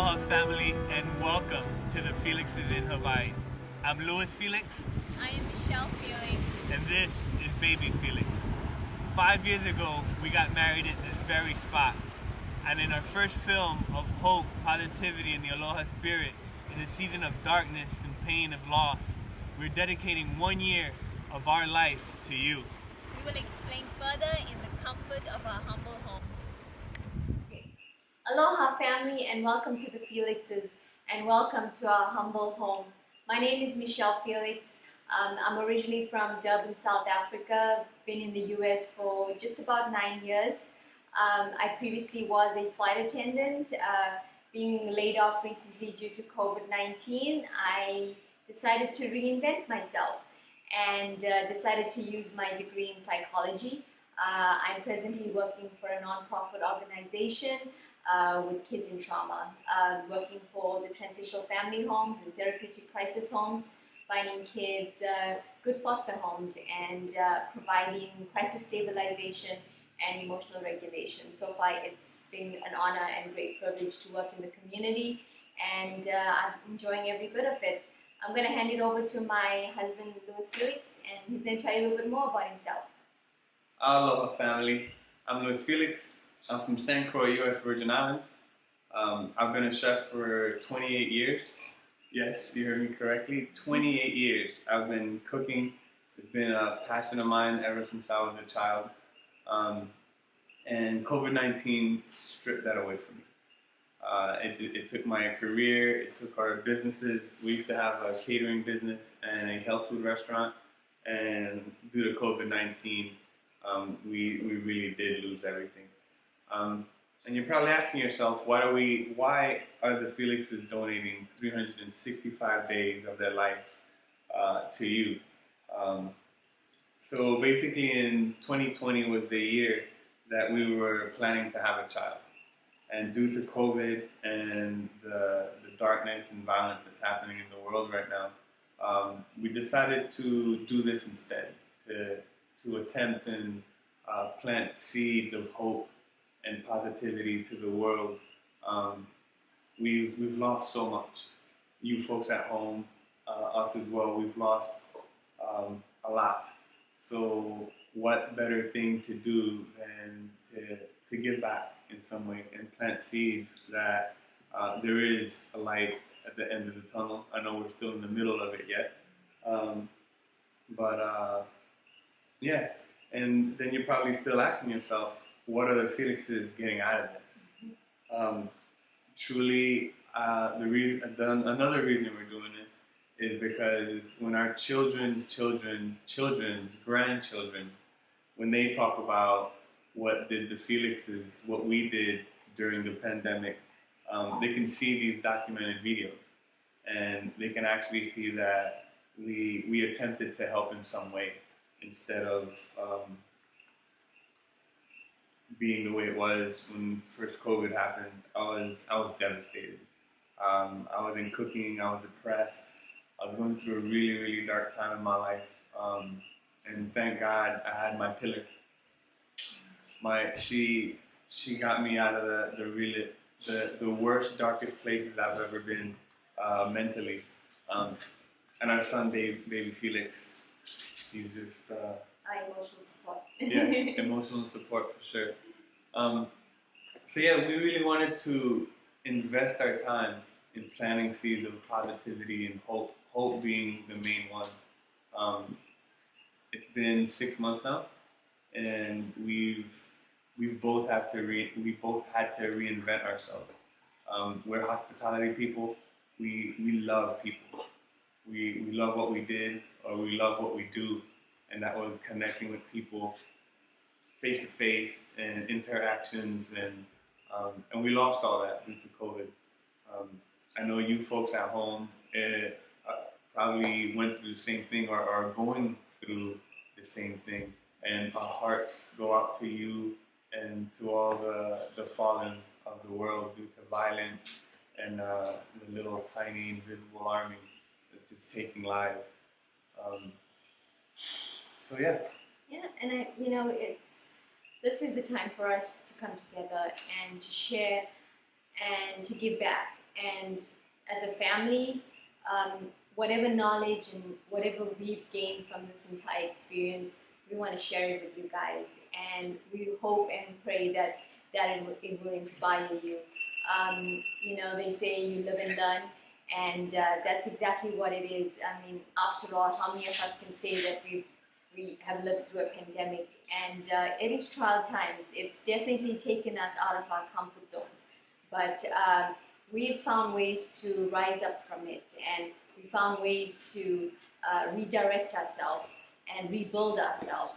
Aloha family and welcome to the Felixes in Hawaii. I'm Louis Felix I am Michelle Felix. and this is Baby Felix. 5 years ago we got married at this very spot, and in our first film of hope, positivity and the Aloha spirit in a season of darkness and pain of loss, we're dedicating 1 year of our life to you. We will explain further in the comfort of our humble home. Aloha family and welcome to the Felixes and welcome to our humble home. My name is Michelle Felix. I'm originally from Durban, South Africa. Been in the US for just about 9 years. I previously was a flight attendant. Being laid off recently due to COVID-19, I decided to reinvent myself and decided to use my degree in psychology. I'm presently working for a non-profit organization with kids in trauma, working for the transitional family homes and therapeutic crisis homes, finding kids good foster homes, and providing crisis stabilization and emotional regulation. So far, it's been an honor and great privilege to work in the community, and I'm enjoying every bit of it. I'm going to hand it over to my husband, Louis Felix, and he's going to tell you a little bit more about himself. Aloha family, I'm Louis Felix. I'm from St. Croix, U.S. Virgin Islands. I've been a chef for 28 years. Yes, you heard me correctly. 28 years I've been cooking. It's been a passion of mine ever since I was a child. And COVID-19 stripped that away from me. It took my career, it took our businesses. We used to have a catering business and a health food restaurant. And due to COVID-19, we really did lose everything. And you're probably asking yourself, why are the Felixes donating 365 days of their life to you? So basically in 2020 was the year that we were planning to have a child. And due to COVID and the darkness and violence that's happening in the world right now, we decided to do this instead, to attempt and plant seeds of hope and positivity to the world. We've lost so much. You folks at home, us as well, we've lost a lot. So what better thing to do than to give back in some way and plant seeds that there is a light at the end of the tunnel. I know we're still in the middle of it yet. Yeah, and then you're probably still asking yourself, what are the Felixes getting out of this? Truly, another reason we're doing this is because when our children's grandchildren, when they talk about what did the Felixes, what we did during the pandemic, they can see these documented videos, and they can actually see that we attempted to help in some way instead of being the way it was when first COVID happened. I was devastated. I was in cooking. I was depressed. I was going through a really dark time in my life. And thank God I had my pillar. She got me out of the worst, darkest places I've ever been mentally. And our son, baby Felix, he's just Emotional support. yeah, emotional support for sure. So yeah, we really wanted to invest our time in planting seeds of positivity and hope. Hope being the main one. It's been 6 months now, and we both had to reinvent ourselves. We're hospitality people. We love people. We love what we did, or we love what we do, and that was connecting with people face to face and interactions, and we lost all that due to COVID. I know you folks at home probably went through the same thing or are going through the same thing, and our hearts go out to you and to all the fallen of the world due to violence and the little tiny invisible army that's just taking lives. So yeah. Yeah, and this is the time for us to come together and to share and to give back And as a family, whatever knowledge and whatever we've gained from this entire experience, we want to share it with you guys. And we hope and pray that it will inspire you. They say you live and learn, and that's exactly what it is. I mean, after all, how many of us can say that we have lived through a pandemic? And it is trial times. It's definitely taken us out of our comfort zones, but we've found ways to rise up from it, and we found ways to redirect ourselves and rebuild ourselves,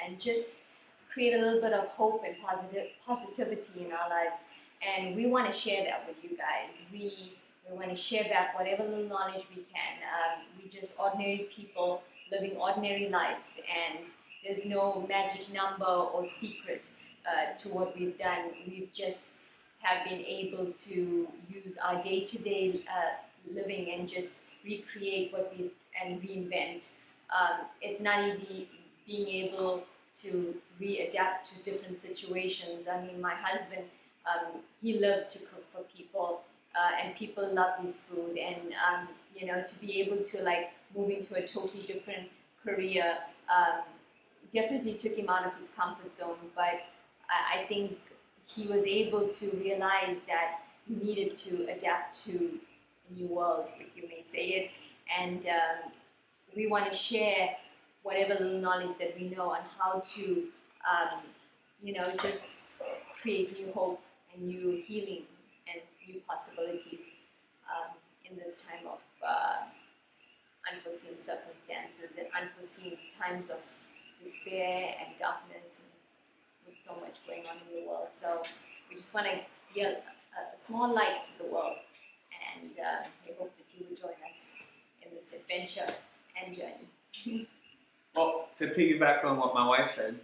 and just create a little bit of hope and positivity in our lives. And we want to share that with you guys. We want to share back whatever little knowledge we can. We're just ordinary people living ordinary lives, and there's no magic number or secret to what we've done. We've just have been able to use our day-to-day living and just recreate and reinvent. It's not easy being able to readapt to different situations. I mean, my husband, he loved to cook for people, and people loved his food. And to be able to move into a totally different career definitely took him out of his comfort zone. But I think he was able to realize that he needed to adapt to a new world, if you may say it. And we want to share whatever little knowledge that we know on how to, just create new hope and new healing and new possibilities in this time of unforeseen circumstances and unforeseen times of despair and darkness, and with so much going on in the world. So we just want to be a small light to the world, and we hope that you will join us in this adventure and journey. Well, to piggyback on what my wife said,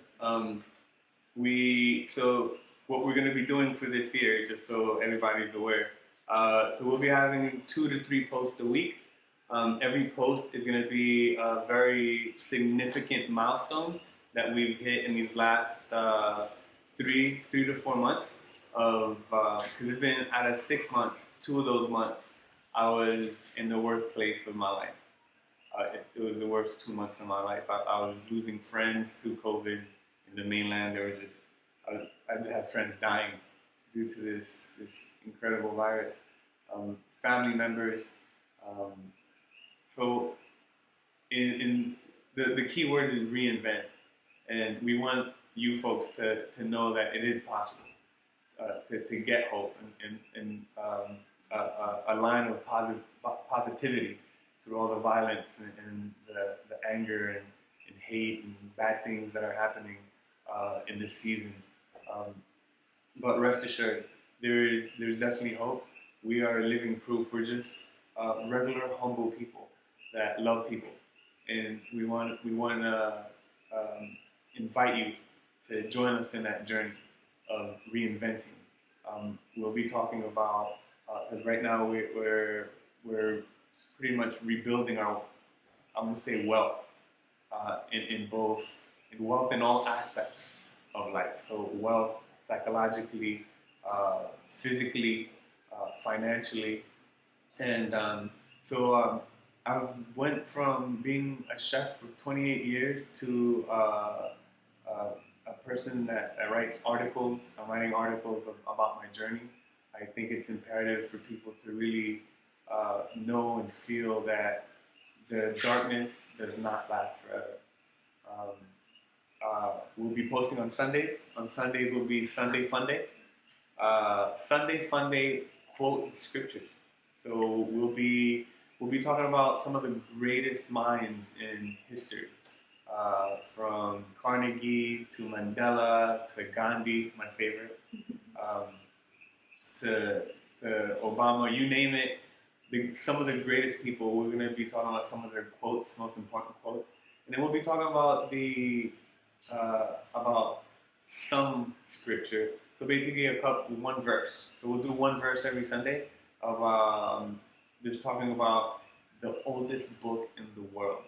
so what we're going to be doing for this year, just so everybody's aware, so we'll be having 2 to 3 posts a week. Every post is going to be a very significant milestone that we've hit in these last 3 to 4 months because it's been out of 6 months, 2 of those months, I was in the worst place of my life. It was the worst 2 months of my life. I was losing friends through COVID in the mainland. There was just, I had friends dying due to this incredible virus. Family members. So in the key word is reinvent. And we want you folks to know that it is possible to get hope and a line of positivity through all the violence and the anger and hate and bad things that are happening in this season. But rest assured, there's definitely hope. We are living proof. We're just regular, humble people that love people, and we want to invite you to join us in that journey of reinventing. We'll be talking about because right now we're pretty much rebuilding our, I'm going to say, wealth in wealth in all aspects of life. So wealth psychologically, physically, financially, and I went from being a chef for 28 years to a person that writes articles. I'm writing articles about my journey. I think it's imperative for people to really know and feel that the darkness does not last forever. We'll be posting on Sundays. On Sundays will be Sunday Fun Day. Sunday Fun Day quote scriptures. So we'll be talking about some of the greatest minds in history, from Carnegie to Mandela to Gandhi, my favorite, to Obama, you name it. Some of the greatest people. We're going to be talking about some of their quotes, most important quotes, and then we'll be talking about some scripture. So basically, one verse. So we'll do one verse every Sunday of just talking about the oldest book in the world.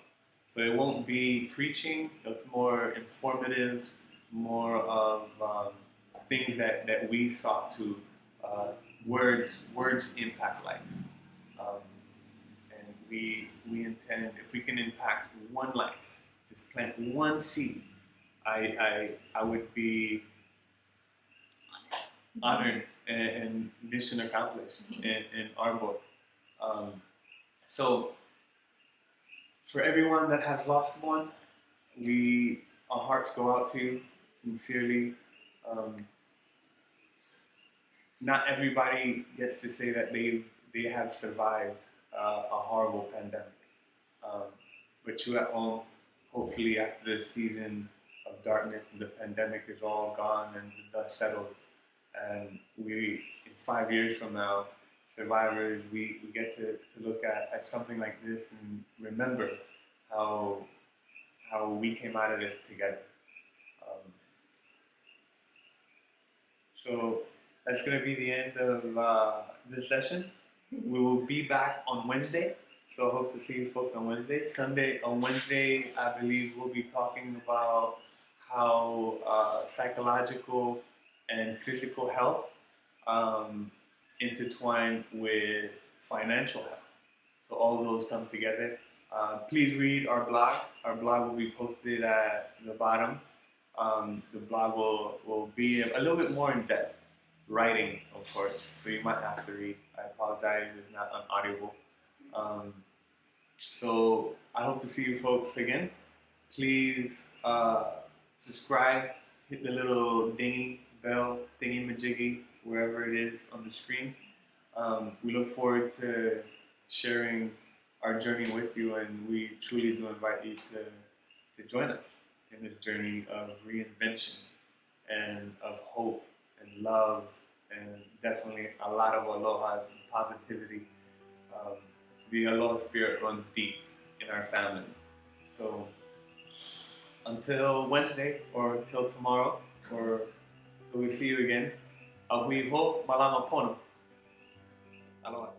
So it won't be preaching. It's more informative, more of things that we sought to words impact lives. Um, and we intend, if we can impact one life, just plant one seed, I would be honored and mission accomplished in our book. So for everyone that has lost one, our hearts go out to you sincerely. Not everybody gets to say that they have survived a horrible pandemic. But you at home, hopefully after this season of darkness and the pandemic is all gone and the dust settles, and we, in 5 years from now, survivors, we get to look at something like this and remember how we came out of this together. So that's going to be the end of this session. We will be back on Wednesday. So I hope to see you folks on Wednesday. On Wednesday, I believe we'll be talking about how psychological and physical health intertwine with financial health. So all those come together. Please read our blog. Our blog will be posted at the bottom. The blog will be a little bit more in depth. Writing, of course, so you might have to read. I apologize, it's not unaudible. So I hope to see you folks again. Please subscribe, hit the little dingy bell, thingy majiggy, wherever it is on the screen. We look forward to sharing our journey with you, and we truly do invite you to join us in this journey of reinvention and of hope and love, and definitely a lot of aloha and positivity. The aloha spirit runs deep in our family. So until Wednesday, or till tomorrow, or till we see you again, ahui ho malama pono. Aloha.